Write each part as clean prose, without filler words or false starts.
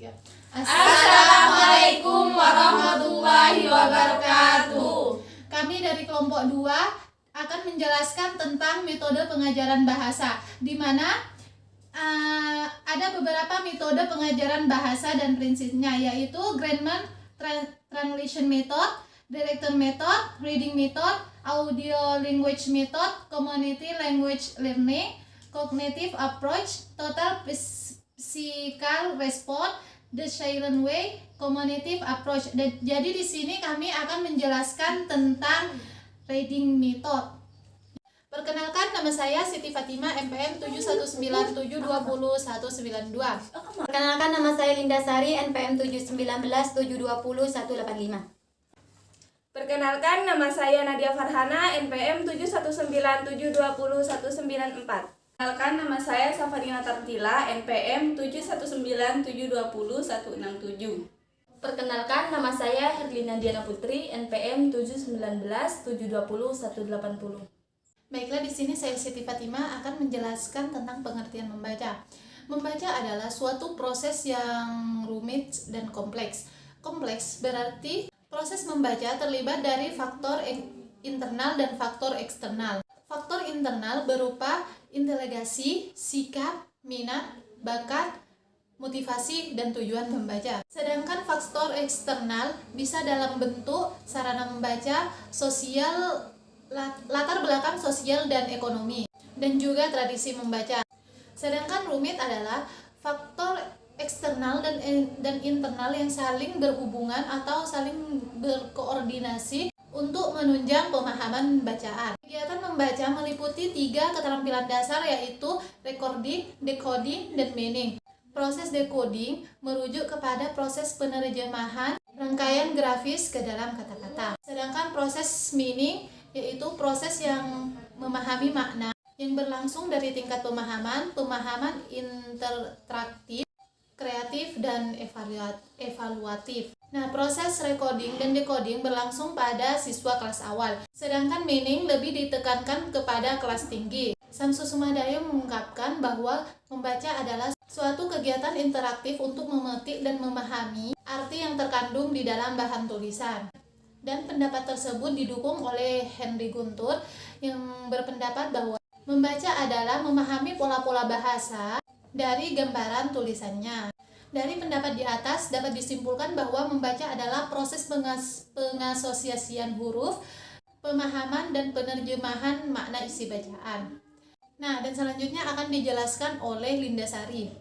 3. Assalamualaikum warahmatullahi wabarakatuh. Kami dari kelompok 2 akan menjelaskan tentang metode pengajaran bahasa, di mana ada beberapa metode pengajaran bahasa dan prinsipnya, yaitu grammar, translation method, director method, reading method, audio language method, community language learning, cognitive approach, total physical response, the silent way, cognitive approach. Jadi di sini kami akan menjelaskan tentang reading method. Perkenalkan, nama saya Siti Fatima, NPM 719720192. Perkenalkan, nama saya Linda Sari, NPM 719720185. Perkenalkan, nama saya Nadia Farhana, NPM 719720194. Perkenalkan, nama saya Safadina Tartila, NPM 719720167. Perkenalkan, nama saya Herlina Diana Putri, NPM 719720180. Baiklah, di sini saya Siti Fatima akan menjelaskan tentang pengertian membaca. Membaca adalah suatu proses yang rumit dan kompleks. Kompleks berarti proses membaca terlibat dari faktor internal dan faktor eksternal. Faktor internal berupa inteligasi, sikap, minat, bakat, motivasi, dan tujuan membaca. Sedangkan faktor eksternal bisa dalam bentuk sarana membaca, sosial, latar belakang sosial dan ekonomi, dan juga tradisi membaca. Sedangkan rumit adalah faktor eksternal dan internal yang saling berhubungan atau saling berkoordinasi untuk menunjang pemahaman bacaan. Kegiatan membaca meliputi 3 keterampilan dasar, yaitu recording, decoding, dan meaning. Proses decoding merujuk kepada proses penerjemahan rangkaian grafis ke dalam kata-kata. Sedangkan proses meaning yaitu proses yang memahami makna yang berlangsung dari tingkat pemahaman interaktif, kreatif, dan evaluatif. Nah, proses recording dan decoding berlangsung pada siswa kelas awal, sedangkan meaning lebih ditekankan kepada kelas tinggi. Samsu Sumadaya mengungkapkan bahwa membaca adalah suatu kegiatan interaktif untuk memetik dan memahami arti yang terkandung di dalam bahan tulisan. Dan pendapat tersebut didukung oleh Henry Guntur yang berpendapat bahwa membaca adalah memahami pola-pola bahasa dari gambaran tulisannya. Dari pendapat di atas dapat disimpulkan bahwa membaca adalah proses pengasosiasian huruf, pemahaman, dan penerjemahan makna isi bacaan. Nah, dan selanjutnya akan dijelaskan oleh Linda Sari.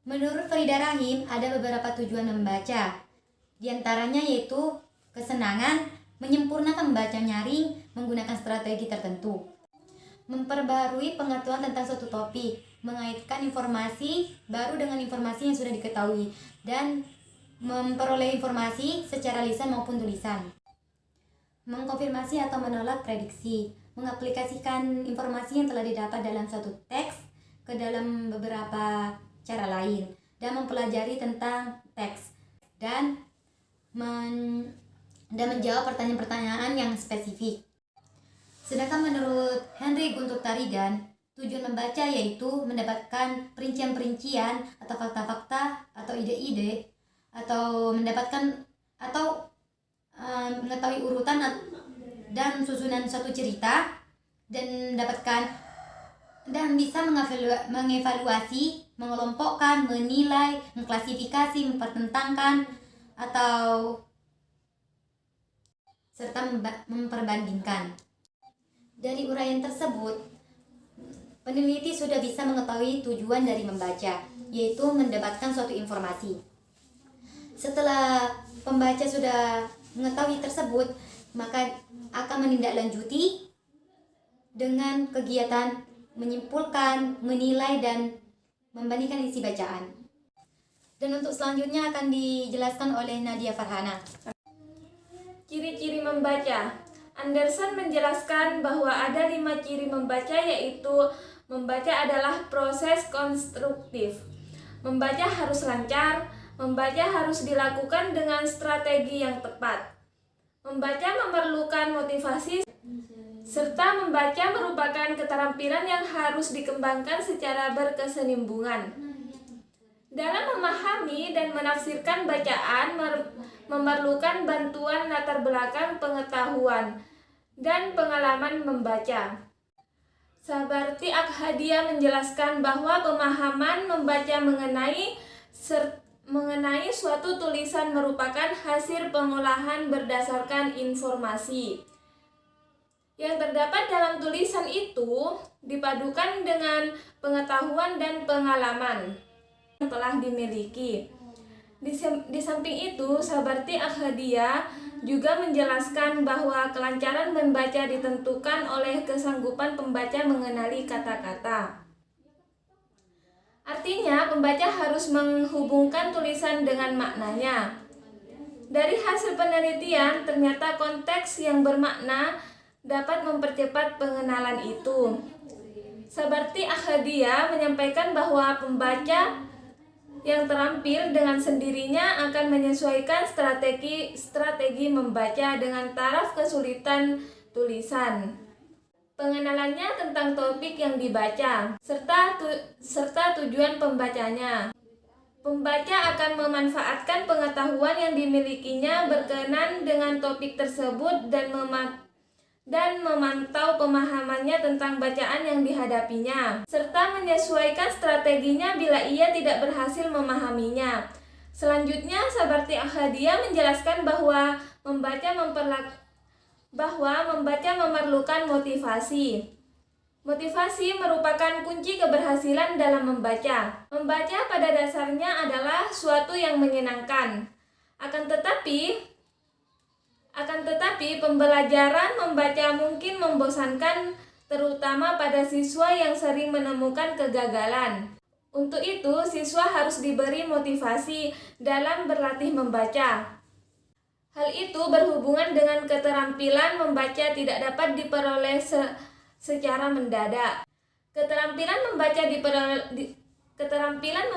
Menurut Farida Rahim, ada beberapa tujuan membaca. Di antaranya yaitu kesenangan, menyempurnakan membaca nyaring menggunakan strategi tertentu, memperbarui pengetahuan tentang suatu topik, mengaitkan informasi baru dengan informasi yang sudah diketahui, dan memperoleh informasi secara lisan maupun tulisan, mengkonfirmasi atau menolak prediksi, mengaplikasikan informasi yang telah didapat dalam suatu teks ke dalam beberapa cara lain, dan mempelajari tentang teks, dan menjawab pertanyaan-pertanyaan yang spesifik. Sedangkan menurut Henry Guntur Tarigan, tujuan membaca yaitu mendapatkan perincian-perincian atau fakta-fakta atau ide-ide, atau mendapatkan atau mengetahui urutan dan susunan suatu cerita, dan mendapatkan dan bisa mengevaluasi, mengelompokkan, menilai, mengklasifikasi, mempertentangkan, atau serta memperbandingkan. Dari uraian tersebut, peneliti sudah bisa mengetahui tujuan dari membaca, yaitu mendapatkan suatu informasi. Setelah pembaca sudah mengetahui tersebut, maka akan menindaklanjuti dengan kegiatan menyimpulkan, menilai, dan membandingkan isi bacaan. Dan untuk selanjutnya akan dijelaskan oleh Nadia Farhana. Ciri-ciri membaca. Anderson menjelaskan bahwa ada 5 ciri membaca, yaitu membaca adalah proses konstruktif. Membaca harus lancar, membaca harus dilakukan dengan strategi yang tepat. Membaca memerlukan motivasi, serta membaca merupakan keterampilan yang harus dikembangkan secara berkesinambungan. Dalam memahami memahami dan menafsirkan bacaan memerlukan bantuan latar belakang pengetahuan dan pengalaman membaca. Sabarti Akhadia menjelaskan bahwa pemahaman membaca mengenai suatu tulisan merupakan hasil pengolahan berdasarkan informasi yang terdapat dalam tulisan itu dipadukan dengan pengetahuan dan pengalaman yang telah dimiliki. Di samping itu, Sabarti Akhadia juga menjelaskan bahwa kelancaran membaca ditentukan oleh kesanggupan pembaca mengenali kata-kata. Artinya, pembaca harus menghubungkan tulisan dengan maknanya. Dari hasil penelitian, ternyata konteks yang bermakna dapat mempercepat pengenalan itu. Sabarti Akhadia menyampaikan bahwa pembaca yang terampil dengan sendirinya akan menyesuaikan strategi membaca dengan taraf kesulitan tulisan, pengenalannya tentang topik yang dibaca, serta tujuan pembacanya. Pembaca akan memanfaatkan pengetahuan yang dimilikinya berkenan dengan topik tersebut dan memantau pemahamannya tentang bacaan yang dihadapinya, serta menyesuaikan strateginya bila ia tidak berhasil memahaminya. Selanjutnya, Sabarti Akhadia menjelaskan bahwa membaca memerlukan motivasi. Motivasi merupakan kunci keberhasilan dalam membaca. Membaca pada dasarnya adalah suatu yang menyenangkan. Akan tetapi pembelajaran membaca mungkin membosankan, terutama pada siswa yang sering menemukan kegagalan. Untuk itu, siswa harus diberi motivasi dalam berlatih membaca. Hal itu berhubungan dengan keterampilan membaca tidak dapat diperoleh secara mendadak. Keterampilan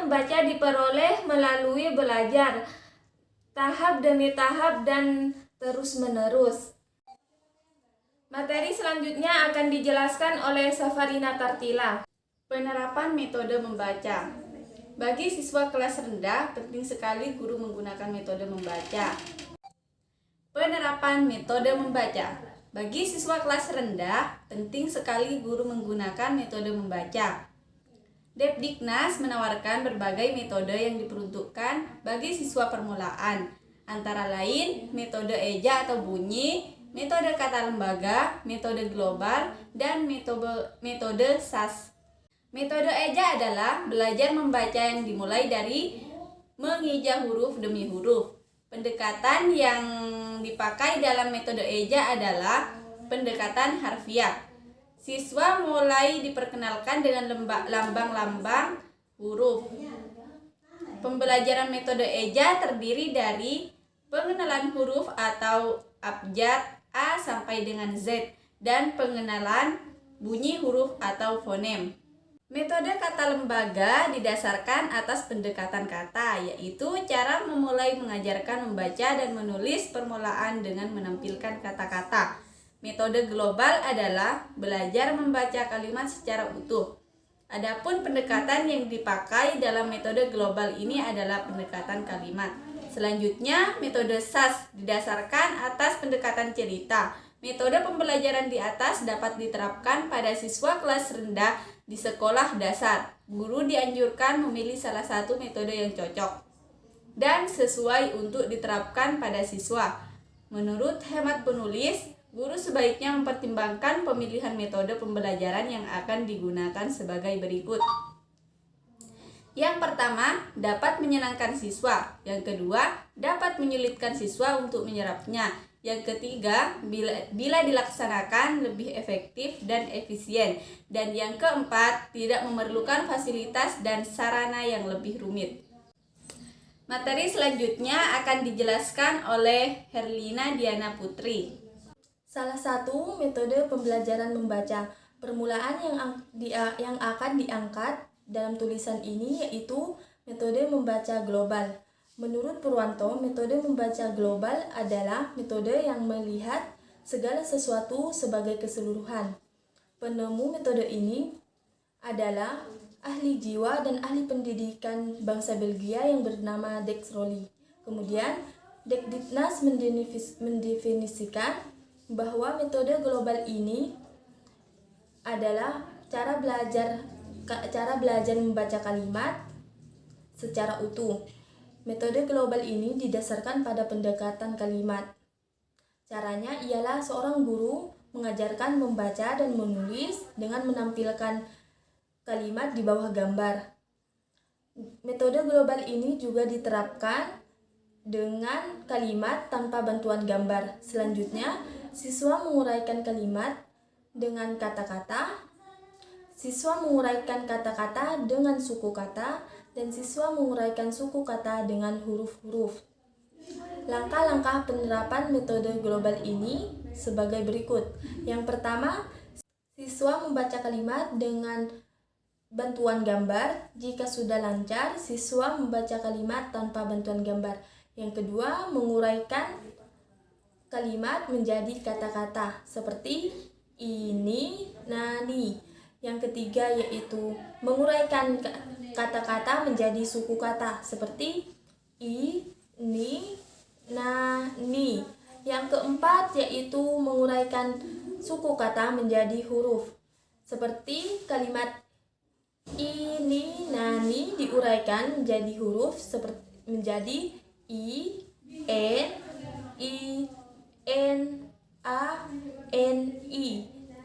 membaca diperoleh melalui belajar, tahap demi tahap dan terus-menerus. Materi selanjutnya akan dijelaskan oleh Safarina Tartila. Penerapan metode membaca. Bagi siswa kelas rendah, penting sekali guru menggunakan metode membaca. Penerapan metode membaca. Bagi siswa kelas rendah, penting sekali guru menggunakan metode membaca. Depdiknas menawarkan berbagai metode yang diperuntukkan bagi siswa permulaan, antara lain metode eja atau bunyi, metode kata lembaga, metode global, dan metode SAS. Metode eja adalah belajar membaca yang dimulai dari mengeja huruf demi huruf. Pendekatan yang dipakai dalam metode eja adalah pendekatan harfiah. Siswa mulai diperkenalkan dengan lambang-lambang huruf. Pembelajaran metode eja terdiri dari pengenalan huruf atau abjad A sampai dengan Z dan pengenalan bunyi huruf atau fonem. Metode kata lembaga didasarkan atas pendekatan kata, yaitu cara memulai mengajarkan membaca dan menulis permulaan dengan menampilkan kata-kata. Metode global adalah belajar membaca kalimat secara utuh. Adapun pendekatan yang dipakai dalam metode global ini adalah pendekatan kalimat. Selanjutnya, metode SAS didasarkan atas pendekatan cerita. Metode pembelajaran di atas dapat diterapkan pada siswa kelas rendah di sekolah dasar. Guru dianjurkan memilih salah satu metode yang cocok dan sesuai untuk diterapkan pada siswa. Menurut hemat penulis, guru sebaiknya mempertimbangkan pemilihan metode pembelajaran yang akan digunakan sebagai berikut. Yang pertama, dapat menyenangkan siswa. Yang kedua, dapat menyulitkan siswa untuk menyerapnya. Yang ketiga, bila dilaksanakan lebih efektif dan efisien. Dan yang keempat, tidak memerlukan fasilitas dan sarana yang lebih rumit. Materi selanjutnya akan dijelaskan oleh Herlina Diana Putri. Salah satu metode pembelajaran membaca permulaan yang akan diangkat dalam tulisan ini yaitu metode membaca global. Menurut Purwanto, metode membaca global adalah metode yang melihat segala sesuatu sebagai keseluruhan. Penemu metode ini adalah ahli jiwa dan ahli pendidikan bangsa Belgia yang bernama Dex Rolly. Kemudian, Dekdiknas mendefinisikan bahwa metode global ini adalah cara belajar membaca kalimat secara utuh. Metode global ini didasarkan pada pendekatan kalimat. Caranya ialah seorang guru mengajarkan membaca dan menulis dengan menampilkan kalimat di bawah gambar. Metode global ini juga diterapkan dengan kalimat tanpa bantuan gambar. Selanjutnya, siswa menguraikan kalimat dengan kata-kata, siswa menguraikan kata-kata dengan suku kata, dan siswa menguraikan suku kata dengan huruf-huruf. Langkah-langkah penerapan metode global ini sebagai berikut. Yang pertama, siswa membaca kalimat dengan bantuan gambar. Jika sudah lancar, siswa membaca kalimat tanpa bantuan gambar. Yang kedua, menguraikan kalimat menjadi kata-kata seperti ini, nani. Yang ketiga yaitu menguraikan kata-kata menjadi suku kata seperti ini, nani. Yang keempat yaitu menguraikan suku kata menjadi huruf seperti kalimat ini, nani diuraikan menjadi huruf seperti menjadi i, n, a, n, i.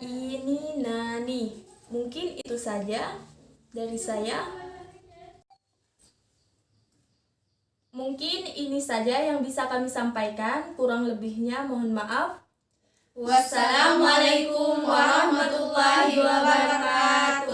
Ini, nani. Mungkin itu saja dari saya. Mungkin ini saja yang bisa kami sampaikan. Kurang lebihnya mohon maaf. Wassalamualaikum warahmatullahi wabarakatuh.